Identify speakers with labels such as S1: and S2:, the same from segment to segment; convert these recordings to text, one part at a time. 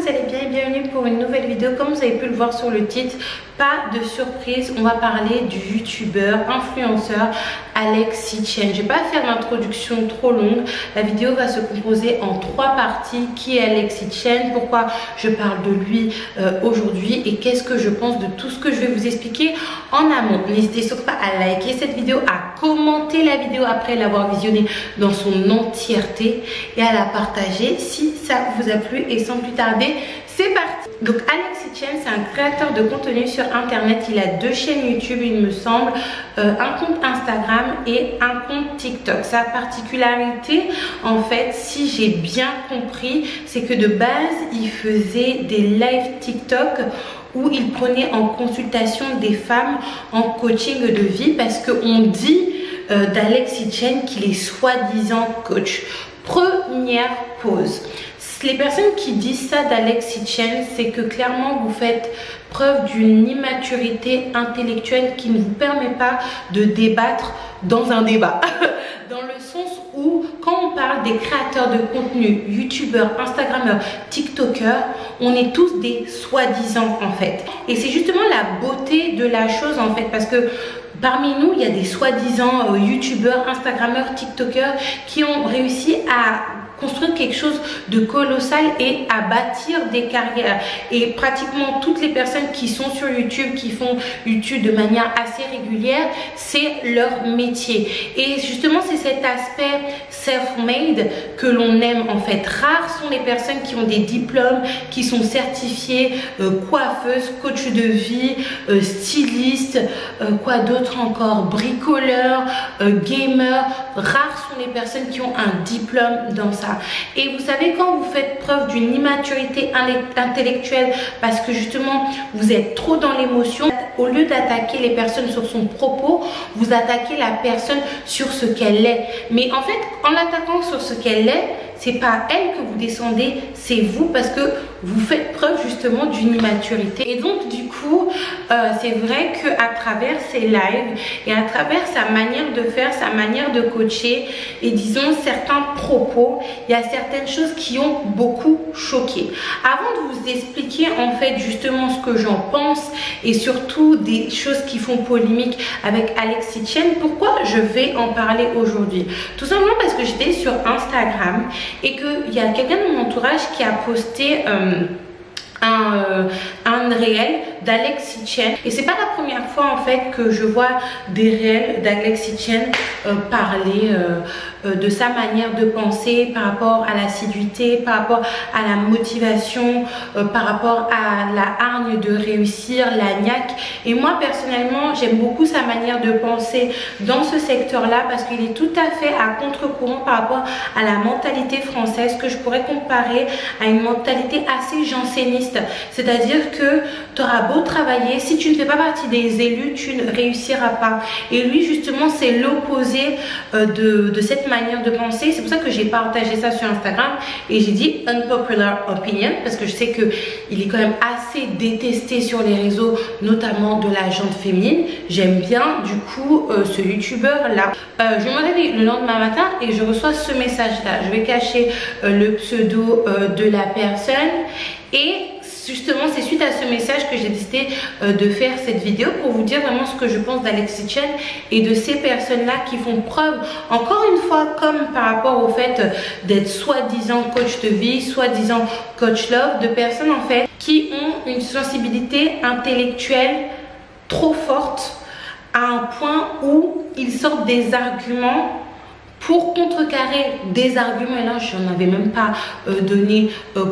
S1: vous allez bien et bienvenue pour une nouvelle vidéo. Comme vous avez pu le voir sur le titre, pas de surprise, on va parler du youtubeur, influenceur Alexis Chen. Je ne vais pas faire l'introduction trop longue, la vidéo va se composer en 3 parties. Qui est Alexis Chen, pourquoi je parle de lui aujourd'hui et qu'est-ce que je pense de tout ce que je vais vous expliquer en amont. N'hésitez surtout pas à liker cette vidéo, à commenter la vidéo après l'avoir visionnée dans son entièreté et à la partager si ça vous a plu. Et sans plus tarder, c'est parti. Donc Alexis Chen, c'est un créateur de contenu sur internet. Il a 2 chaînes YouTube, il me semble, un compte Instagram et un compte TikTok. Sa particularité, en fait, si j'ai bien compris, c'est que de base il faisait des live TikTok où il prenait en consultation des femmes en coaching de vie, parce qu'on dit d'Alexis Chen qu'il est soi-disant coach. Première pause. Les personnes qui disent ça d'Alexis Chen, c'est que clairement vous faites preuve d'une immaturité intellectuelle qui ne vous permet pas de débattre dans un débat. Dans le sens où quand on parle des créateurs de contenu, youtubeurs, instagrammeurs, tiktokers, on est tous des soi-disant en fait. Et c'est justement la beauté de la chose en fait, parce que parmi nous, il y a des soi-disant youtubeurs, instagrammeurs, tiktokers qui ont réussi à construire quelque chose de colossal et à bâtir des carrières. Et pratiquement toutes les personnes qui sont sur YouTube, qui font YouTube de manière assez régulière, c'est leur métier. Et justement, c'est cet aspect self-made que l'on aime en fait. Rares sont les personnes qui ont des diplômes, qui sont certifiées coiffeuses, coach de vie, styliste, quoi d'autre encore, bricoleur, gamer. Rares sont les personnes qui ont un diplôme dans ça. Et vous savez, quand vous faites preuve d'une immaturité intellectuelle parce que justement vous êtes trop dans l'émotion, au lieu d'attaquer les personnes sur son propos, vous attaquez la personne sur ce qu'elle est. Mais en fait, en l'attaquant sur ce qu'elle est, c'est pas elle que vous descendez, c'est vous, parce que vous faites preuve justement d'une immaturité. Et donc du coup, c'est vrai que à travers ses lives et à travers sa manière de faire, sa manière de coacher et disons certains propos, il y a certaines choses qui ont beaucoup choqué. Avant de vous expliquer en fait justement ce que j'en pense et surtout des choses qui font polémique avec Alexis Chen, pourquoi je vais en parler aujourd'hui? Tout simplement parce que j'étais sur Instagram et qu'il y a quelqu'un de mon entourage qui a posté un réel d'Alexis Chen, et c'est pas la première fois en fait que je vois des réels d'Alexis Chen parler de sa manière de penser par rapport à l'assiduité, par rapport à la motivation, par rapport à la hargne de réussir, la niaque. Et moi personnellement, j'aime beaucoup sa manière de penser dans ce secteur là, parce qu'il est tout à fait à contre-courant par rapport à la mentalité française, que je pourrais comparer à une mentalité assez janséniste. C'est-à-dire que tu auras beau travailler, si tu ne fais pas partie des élus, tu ne réussiras pas. Et lui justement, c'est l'opposé de cette manière de penser. C'est pour ça que j'ai partagé ça sur Instagram et j'ai dit unpopular opinion, parce que je sais que il est quand même assez détesté sur les réseaux, notamment de la gente féminine. J'aime bien du coup ce youtubeur là. Je me réveille le lendemain matin et je reçois ce message là. Je vais cacher le pseudo de la personne, et justement c'est suite à ce message que j'ai décidé de faire cette vidéo pour vous dire vraiment ce que je pense d'Alexis Chen et de ces personnes là qui font preuve, encore une fois, comme par rapport au fait d'être soi-disant coach de vie, soi-disant coach love, de personnes en fait qui ont une sensibilité intellectuelle trop forte à un point où ils sortent des arguments pour contrecarrer des arguments, et là je n'en avais même pas donné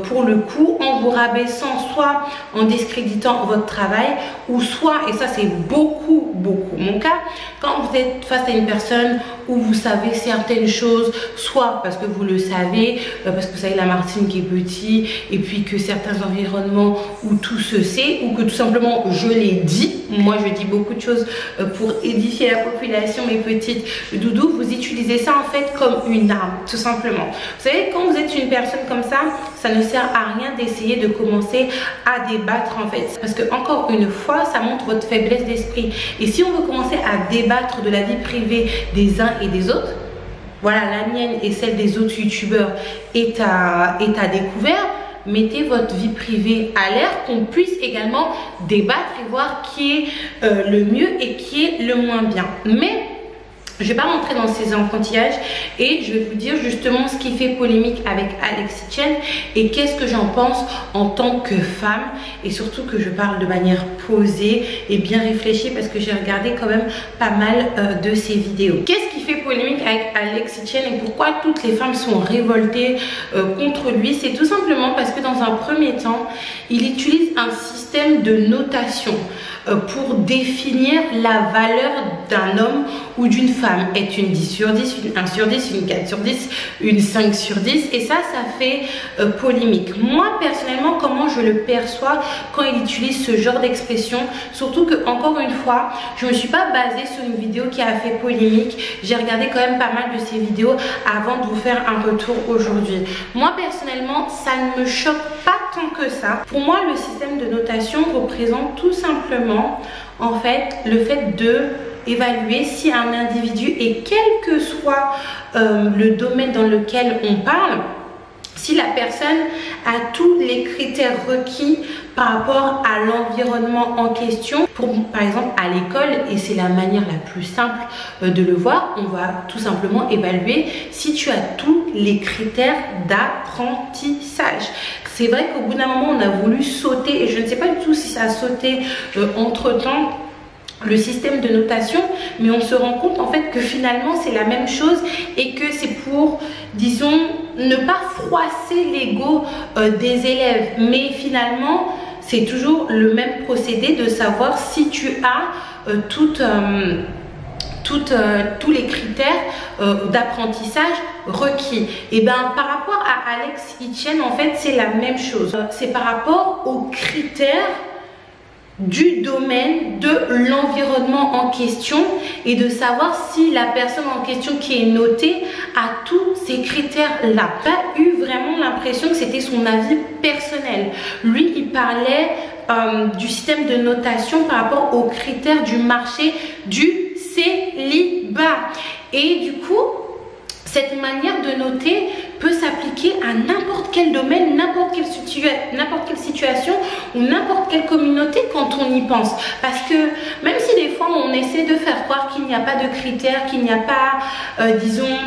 S1: pour le coup, en vous rabaissant, soit en discréditant votre travail, ou soit, et ça c'est beaucoup mon cas, quand vous êtes face à une personne où vous savez certaines choses, soit parce que vous le savez, parce que vous savez la Martine qui est petit, et puis que certains environnements où tout se sait, ou que tout simplement je l'ai dit, moi je dis beaucoup de choses pour édifier la population, mes petites doudous, vous utilisez ça en fait comme une arme, tout simplement. Vous savez, quand vous êtes une personne comme ça ne sert à rien d'essayer de commencer à débattre en fait, parce que encore une fois, ça montre votre faiblesse d'esprit. Et si on veut commencer à débattre de la vie privée des uns et des autres, voilà, la mienne et celle des autres youtubeurs est à découvert, mettez votre vie privée à l'air, qu'on puisse également débattre et voir qui est le mieux et qui est le moins bien. Mais je ne vais pas rentrer dans ces enfantillages et je vais vous dire justement ce qui fait polémique avec Alexis Chen et qu'est-ce que j'en pense en tant que femme, et surtout que je parle de manière posée et bien réfléchie parce que j'ai regardé quand même pas mal de ses vidéos. Qu'est-ce qui fait polémique avec Alexis Chen et pourquoi toutes les femmes sont révoltées contre lui? C'est tout simplement parce que dans un premier temps, il utilise un système de notation pour définir la valeur d'un homme ou d'une femme. Est une 10 sur 10, une 1 sur 10, une 4 sur 10, une 5 sur 10, et ça fait polémique. Moi personnellement, comment je le perçois quand il utilise ce genre d'expression, surtout que encore une fois, je ne me suis pas basée sur une vidéo qui a fait polémique, j'ai regardé quand même pas mal de ces vidéos avant de vous faire un retour aujourd'hui. Moi personnellement, ça ne me choque pas tant que ça. Pour moi, le système de notation représente tout simplement en fait le fait de évaluer si un individu, et quel que soit le domaine dans lequel on parle, si la personne a tous les critères requis par rapport à l'environnement en question. Par exemple à l'école, et c'est la manière la plus simple de le voir, on va tout simplement évaluer si tu as tous les critères d'apprentissage. C'est vrai qu'au bout d'un moment on a voulu sauter, et je ne sais pas du tout si ça a sauté entre temps, le système de notation, mais on se rend compte en fait que finalement c'est la même chose et que c'est pour, disons, ne pas froisser l'ego des élèves, mais finalement c'est toujours le même procédé de savoir si tu as tous les critères d'apprentissage requis. Et bien par rapport à Alexis Chen, en fait c'est la même chose, c'est par rapport aux critères du domaine de l'environnement en question et de savoir si la personne en question qui est notée a tous ces critères là. J'ai pas eu vraiment l'impression que c'était son avis personnel. Lui il parlait du système de notation par rapport aux critères du marché du célibat, et du coup cette manière de noter peut s'appliquer à n'importe quel domaine, n'importe quelle situation ou n'importe quelle communauté quand on y pense. Parce que même si des fois on essaie de faire croire qu'il n'y a pas de critères, qu'il n'y a pas, disons,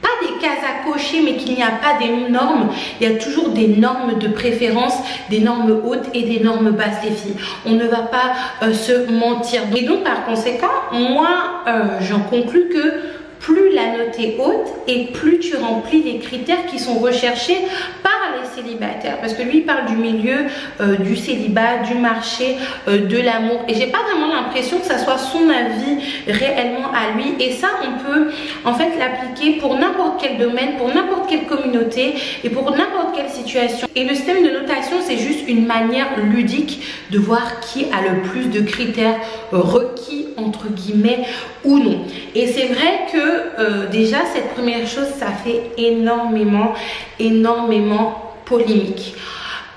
S1: pas des cases à cocher, mais qu'il n'y a pas des normes, il y a toujours des normes de préférence, des normes hautes et des normes basses des filles. On ne va pas se mentir. Et donc par conséquent, moi j'en conclus que plus la note est haute et plus tu remplis les critères qui sont recherchés par les célibataires, parce que lui il parle du milieu du célibat, du marché de l'amour, et j'ai pas vraiment l'impression que ça soit son avis réellement à lui. Et ça on peut en fait l'appliquer pour n'importe quel domaine, pour n'importe quelle communauté et pour n'importe quelle situation. Et le système de notation c'est juste une manière ludique de voir qui a le plus de critères requis entre guillemets ou non. Et c'est vrai que déjà cette première chose ça fait énormément polémique,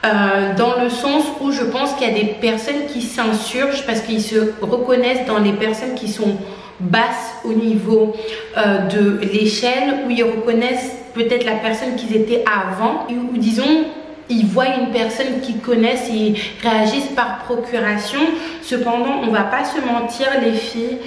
S1: dans le sens où je pense qu'il y a des personnes qui s'insurgent parce qu'ils se reconnaissent dans les personnes qui sont basses au niveau de l'échelle, où ils reconnaissent peut-être la personne qu'ils étaient avant, ou disons ils voient une personne qu'ils connaissent et ils réagissent par procuration. Cependant, on ne va pas se mentir les filles,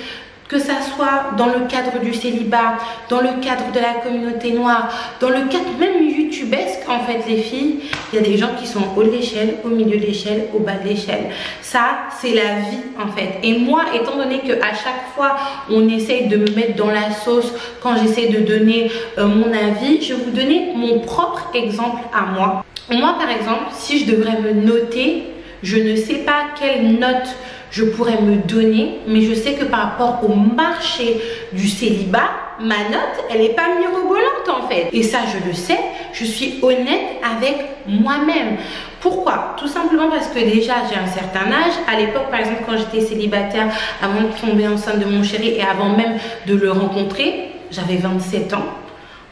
S1: que ça soit dans le cadre du célibat, dans le cadre de la communauté noire, dans le cadre même youtubesque, en fait les filles, il y a des gens qui sont en haut de l'échelle, au milieu de l'échelle, au bas de l'échelle. Ça c'est la vie en fait. Et moi, étant donné que à chaque fois on essaye de me mettre dans la sauce quand j'essaie de donner mon avis, je vais vous donner mon propre exemple à moi. Moi par exemple, si je devrais me noter, je ne sais pas quelle note je pourrais me donner, mais je sais que par rapport au marché du célibat, ma note, elle n'est pas mirobolante en fait. Et ça, je le sais, je suis honnête avec moi-même. Pourquoi? Tout simplement parce que déjà, j'ai un certain âge. À l'époque, par exemple, quand j'étais célibataire, avant de tomber enceinte de mon chéri et avant même de le rencontrer, j'avais 27 ans.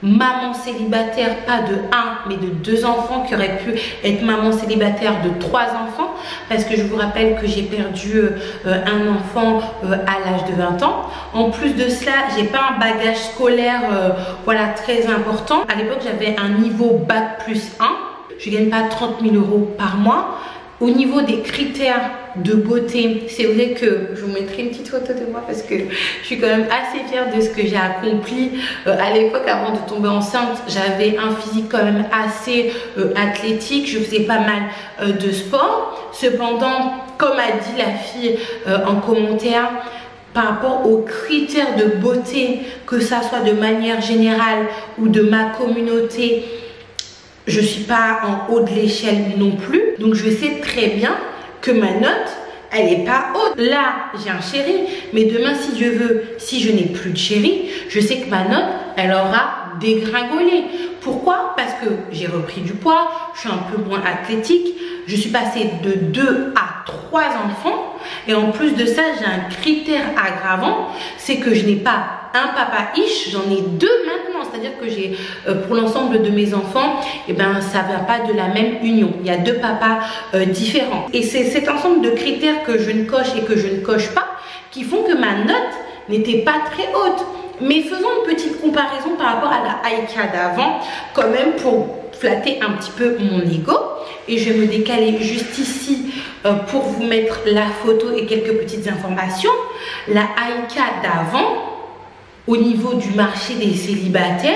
S1: Maman célibataire, pas de 1 mais de 2 enfants, qui aurait pu être maman célibataire de 3 enfants, parce que je vous rappelle que j'ai perdu un enfant à l'âge de 20 ans. En plus de cela, j'ai pas un bagage scolaire voilà, très important. À l'époque, j'avais un niveau bac plus 1. je gagne pas 30 000 € par mois. Au niveau des critères de beauté, c'est vrai que je vous mettrai une petite photo de moi parce que je suis quand même assez fière de ce que j'ai accompli. À l'époque, avant de tomber enceinte, j'avais un physique quand même assez athlétique. Je faisais pas mal de sport. Cependant, comme a dit la fille en commentaire, par rapport aux critères de beauté, que ça soit de manière générale ou de ma communauté, je ne suis pas en haut de l'échelle non plus. Donc je sais très bien que ma note, elle n'est pas haute. Là, j'ai un chéri, mais demain, si Dieu veut, si je n'ai plus de chéri, je sais que ma note, elle aura dégringolé. Pourquoi? Parce que j'ai repris du poids, je suis un peu moins athlétique, je suis passée de 2 à 3 enfants. Et en plus de ça, j'ai un critère aggravant, c'est que je n'ai pas un papa-ish, j'en ai 2 maintenant. C'est-à-dire que j'ai, pour l'ensemble de mes enfants, eh ben, ça ne vient pas de la même union. Il y a 2 papas différents. Et c'est cet ensemble de critères que je ne coche et que je ne coche pas qui font que ma note n'était pas très haute. Mais faisons une petite comparaison par rapport à la Aïka d'avant, quand même pour flatter un petit peu mon ego. Et je vais me décaler juste ici pour vous mettre la photo et quelques petites informations. La Aïka d'avant, au niveau du marché des célibataires,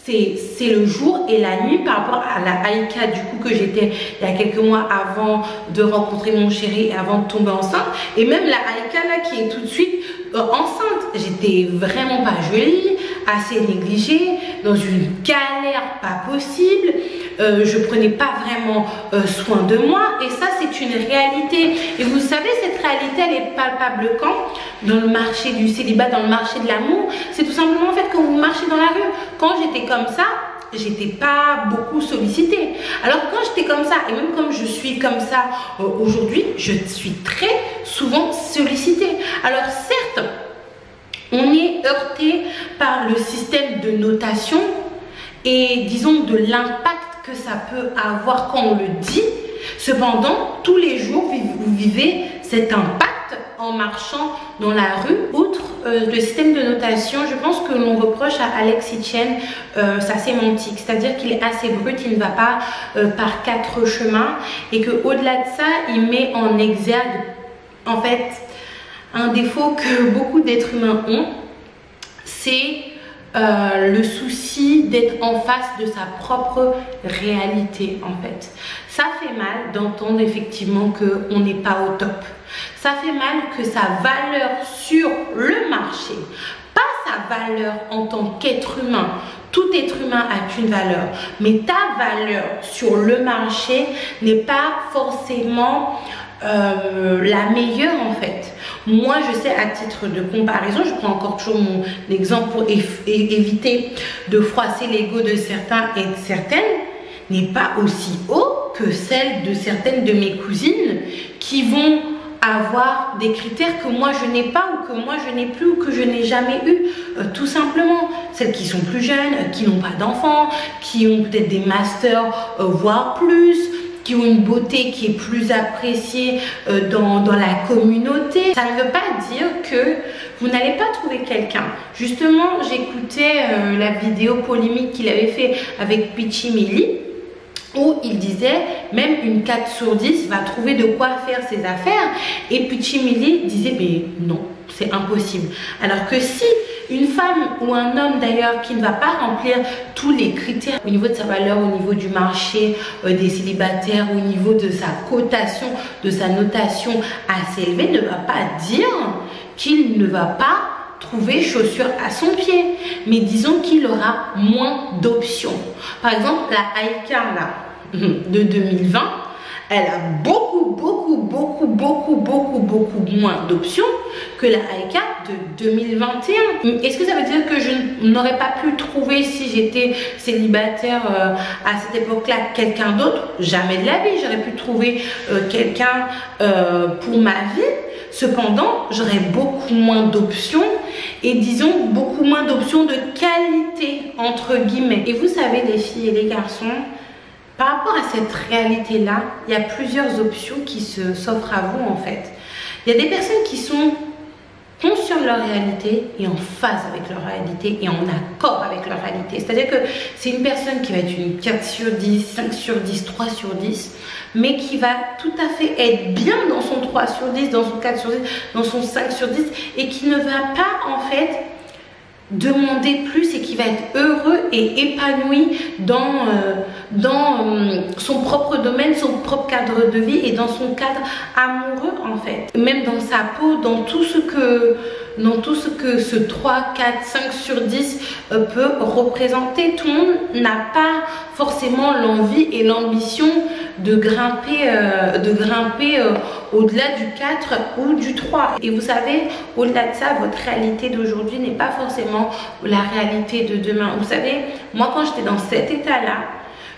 S1: c'est le jour et la nuit par rapport à la Aïka du coup que j'étais il y a quelques mois avant de rencontrer mon chéri et avant de tomber enceinte. Et même la Aïka là qui est tout de suite enceinte, j'étais vraiment pas jolie, assez négligée, dans une galère pas possible. Je prenais pas vraiment soin de moi, et ça c'est une réalité. Et vous savez, cette réalité elle est palpable quand? Dans le marché du célibat, dans le marché de l'amour. C'est tout simplement en fait quand vous marchez dans la rue. Quand j'étais comme ça, j'étais pas beaucoup sollicitée. Alors quand j'étais comme ça, et même comme je suis comme ça aujourd'hui, je suis très souvent sollicitée. Alors certes, on est heurté par le système de notation et disons de l'impact que ça peut avoir quand on le dit. Cependant, tous les jours, vous vivez cet impact en marchant dans la rue. Outre le système de notation, je pense que l'on reproche à Alex Hitchens sa sémantique, c'est-à-dire qu'il est assez brut, il ne va pas par 4 chemins, et que au-delà de ça, il met en exergue en fait un défaut que beaucoup d'êtres humains ont, c'est le souci d'être en face de sa propre réalité en fait. Ça fait mal d'entendre effectivement qu'on n'est pas au top. Ça fait mal que sa valeur sur le marché, pas sa valeur en tant qu'être humain, tout être humain a une valeur, mais ta valeur sur le marché n'est pas forcément la meilleure en fait. Moi je sais, à titre de comparaison, je prends encore toujours mon exemple pour éviter de froisser l'ego de certains et de certaines, n'est pas aussi haut que celle de certaines de mes cousines qui vont avoir des critères que moi je n'ai pas, ou que moi je n'ai plus, ou que je n'ai jamais eu, tout simplement. Celles qui sont plus jeunes, qui n'ont pas d'enfants, qui ont peut-être des masters voire plus, qui ont une beauté qui est plus appréciée dans la communauté. Ça ne veut pas dire que vous n'allez pas trouver quelqu'un. Justement, j'écoutais la vidéo polémique qu'il avait fait avec Pitchy Milly, où il disait même une 4 sur 10 va trouver de quoi faire ses affaires, et Pitchy Milly disait mais non, c'est impossible. Alors que si une femme ou un homme d'ailleurs qui ne va pas remplir tous les critères au niveau de sa valeur, au niveau du marché des célibataires, au niveau de sa cotation, de sa notation assez élevée, ne va pas dire qu'il ne va pas trouver chaussures à son pied, mais disons qu'il aura moins d'options. Par exemple, la Aïka là de 2020, elle a beaucoup moins d'options que la Aïka de 2021. Est-ce que ça veut dire que je n'aurais pas pu trouver, si j'étais célibataire à cette époque-là, quelqu'un d'autre? Jamais de la vie, j'aurais pu trouver quelqu'un pour ma vie. Cependant, j'aurais beaucoup moins d'options, et disons beaucoup moins d'options de qualité entre guillemets. Et vous savez les filles et les garçons, par rapport à cette réalité-là, il y a plusieurs options qui s'offrent à vous en fait. Il y a des personnes qui sont conscients de leur réalité et en phase avec leur réalité et en accord avec leur réalité. C'est-à-dire que c'est une personne qui va être une 4 sur 10, 5 sur 10, 3 sur 10, mais qui va tout à fait être bien dans son 3 sur 10, dans son 4 sur 10, dans son 5 sur 10 et qui ne va pas en fait demander plus et qui va être heureux et épanoui dans son propre domaine, son propre cadre de vie et dans son cadre amoureux en fait. Même dans sa peau, dans tout ce que ce 3, 4, 5 sur 10 peut représenter. Tout le monde n'a pas forcément l'envie et l'ambition de grimper au-delà du 4 ou du 3. Et vous savez, au-delà de ça, votre réalité d'aujourd'hui n'est pas forcément la réalité de demain. Vous savez, moi quand j'étais dans cet état-là,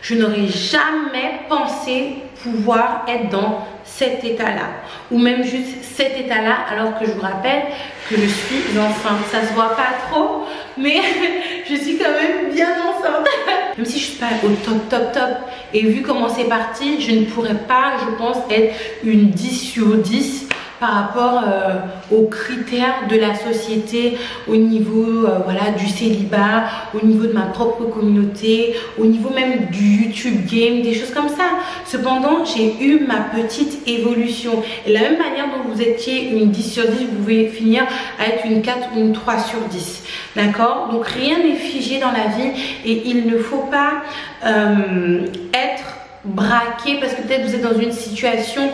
S1: je n'aurais jamais pensé pouvoir être dans cet état-là. Ou même juste cet état-là, alors que je vous rappelle que je suis enceinte. Ça se voit pas trop, mais je suis quand même bien enceinte. Même si je suis pas au top. Et vu comment c'est parti, je ne pourrais pas, je pense, être une 10 sur 10 par rapport aux critères de la société, au niveau voilà, du célibat, au niveau de ma propre communauté, au niveau même du YouTube game, des choses comme ça. Cependant, j'ai eu ma petite évolution. Et de la même manière dont vous étiez une 10 sur 10, vous pouvez finir à être une 4 ou une 3 sur 10. D'accord? Donc rien n'est figé dans la vie et il ne faut pas être braqué parce que peut-être vous êtes dans une situation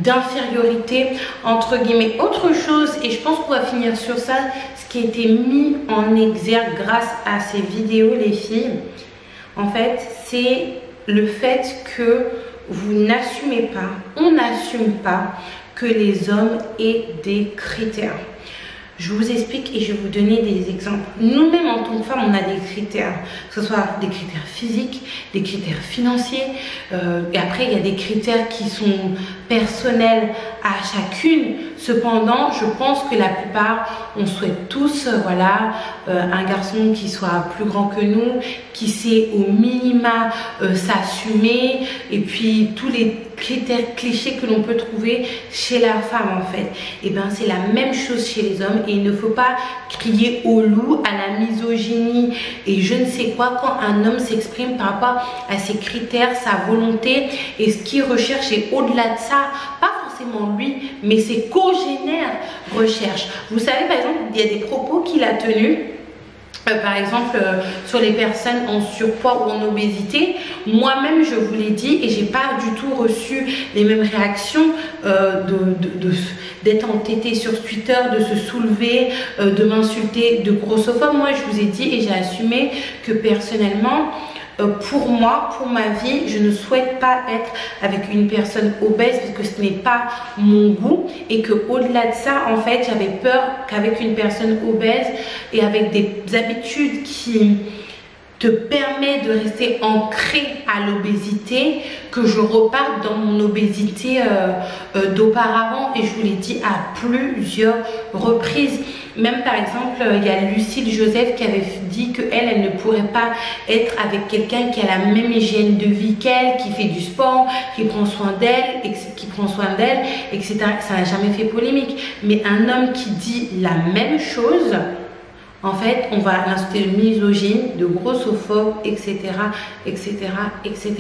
S1: d'infériorité entre guillemets. Autre chose, et je pense qu'on va finir sur ça, ce qui a été mis en exergue grâce à ces vidéos les filles, en fait c'est le fait que vous n'assumez pas, on n'assume pas que les hommes aient des critères. Je vous explique et je vais vous donner des exemples. Nous-mêmes en tant que femmes, on a des critères, que ce soit des critères physiques, des critères financiers, et après il y a des critères qui sont personnels à chacune. Cependant, je pense que la plupart, on souhaite tous, voilà, un garçon qui soit plus grand que nous, qui sait au minima s'assumer, et puis tous les critères clichés que l'on peut trouver chez la femme en fait. Et bien c'est la même chose chez les hommes et il ne faut pas crier au loup, à la misogynie et je ne sais quoi quand un homme s'exprime par rapport à ses critères, sa volonté et ce qu'il recherche et au-delà de ça, pas forcément lui, mais ses congénères recherchent. Vous savez par exemple, il y a des propos qu'il a tenus. Par exemple sur les personnes en surpoids ou en obésité, moi-même je vous l'ai dit et j'ai pas du tout reçu les mêmes réactions d'être entêtée sur Twitter, de se soulever, de m'insulter, de grossophobe. Moi je vous ai dit et j'ai assumé que personnellement pour moi, pour ma vie, je ne souhaite pas être avec une personne obèse parce que ce n'est pas mon goût et que au-delà de ça, en fait, j'avais peur qu'avec une personne obèse et avec des habitudes qui te permet de rester ancré à l'obésité, que je reparte dans mon obésité d'auparavant et je vous l'ai dit à plusieurs reprises. Même par exemple, il y a Lucille Joseph qui avait dit qu'elle ne pourrait pas être avec quelqu'un qui a la même hygiène de vie qu'elle, qui fait du sport, qui prend soin d'elle, etc. Ça n'a jamais fait polémique. Mais un homme qui dit la même chose, en fait, on va l'insulter de misogyne, de grossophobe, etc., etc., etc.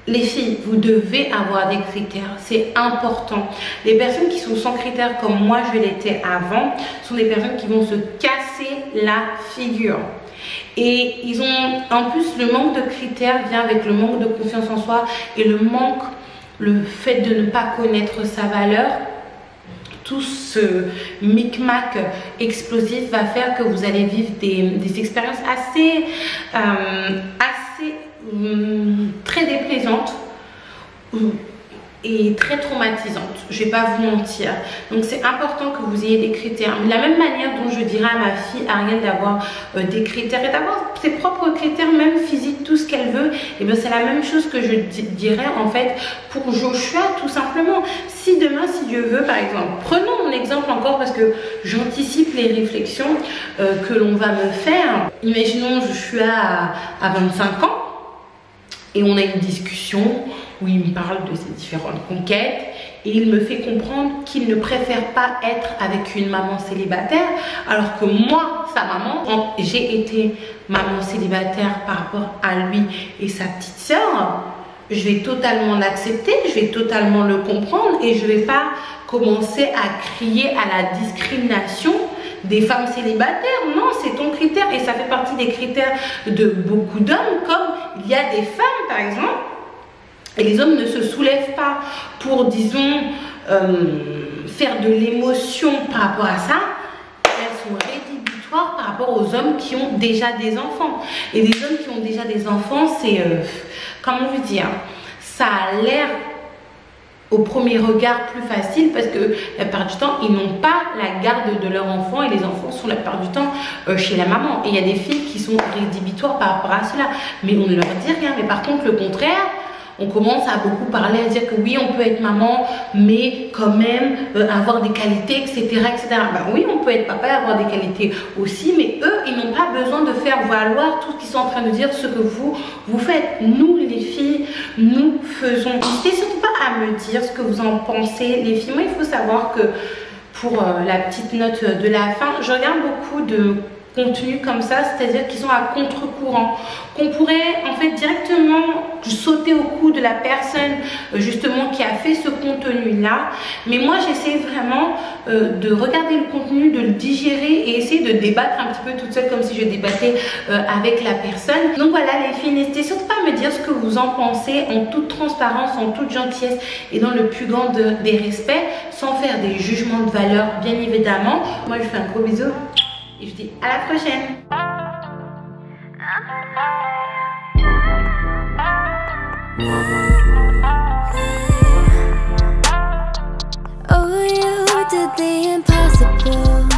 S1: Les filles, vous devez avoir des critères, c'est important. Les personnes qui sont sans critères comme moi je l'étais avant sont des personnes qui vont se casser la figure. Et ils ont, en plus, le manque de critères vient avec le manque de confiance en soi et le fait de ne pas connaître sa valeur. Tout ce micmac explosif va faire que vous allez vivre des expériences assez très déplaisantes et très traumatisantes, je vais pas vous mentir. Donc c'est important que vous ayez des critères. De la même manière dont je dirais à ma fille Ariel d'avoir des critères et d'avoir ses propres critères, même physiques, tout ce qu'elle veut, et bien c'est la même chose que je dirais en fait pour Joshua, tout simplement. Si demain, si Dieu veut, par exemple, prenons mon exemple encore parce que j'anticipe les réflexions que l'on va me faire. Imaginons Joshua à 25 ans. Et on a une discussion où il me parle de ses différentes conquêtes et il me fait comprendre qu'il ne préfère pas être avec une maman célibataire, alors que moi, sa maman, j'ai été maman célibataire par rapport à lui et sa petite sœur. Je vais totalement l'accepter, je vais totalement le comprendre et je ne vais pas commencer à crier à la discrimination des femmes célibataires. Non, c'est ton critère et ça fait partie des critères de beaucoup d'hommes, comme il y a des femmes par exemple, et les hommes ne se soulèvent pas pour, disons, faire de l'émotion par rapport à ça. Elles sont rédhibitoires par rapport aux hommes qui ont déjà des enfants. Et les hommes qui ont déjà des enfants, c'est, comment vous dire, ça a l'air au premier regard plus facile parce que la plupart du temps ils n'ont pas la garde de leur enfant et les enfants sont la plupart du temps chez la maman. Et il y a des filles qui sont rédhibitoires par rapport à cela, mais on ne leur dit rien. Mais par contre le contraire, on commence à beaucoup parler, à dire que oui, on peut être maman, mais quand même avoir des qualités, etc. etc. Ben oui, on peut être papa et avoir des qualités aussi, mais eux, ils n'ont pas besoin de faire valoir tout ce qu'ils sont en train de dire, ce que vous faites. Nous, les filles, nous faisons. N'hésitez surtout pas à me dire ce que vous en pensez, les filles. Moi, il faut savoir que pour la petite note de la fin, je regarde beaucoup de contenu comme ça, c'est-à-dire qu'ils sont à contre-courant, qu'on pourrait en fait directement sauter au cou de la personne justement qui a fait ce contenu là. Mais moi j'essaie vraiment de regarder le contenu, de le digérer et essayer de débattre un petit peu toute seule comme si je débattais avec la personne. Donc voilà les filles, n'hésitez surtout pas à me dire ce que vous en pensez en toute transparence, en toute gentillesse et dans le plus grand des respects, sans faire des jugements de valeur bien évidemment. Moi je vous fais un gros bisou et je vous dis à la prochaine.
S2: Oh, you did the impossible.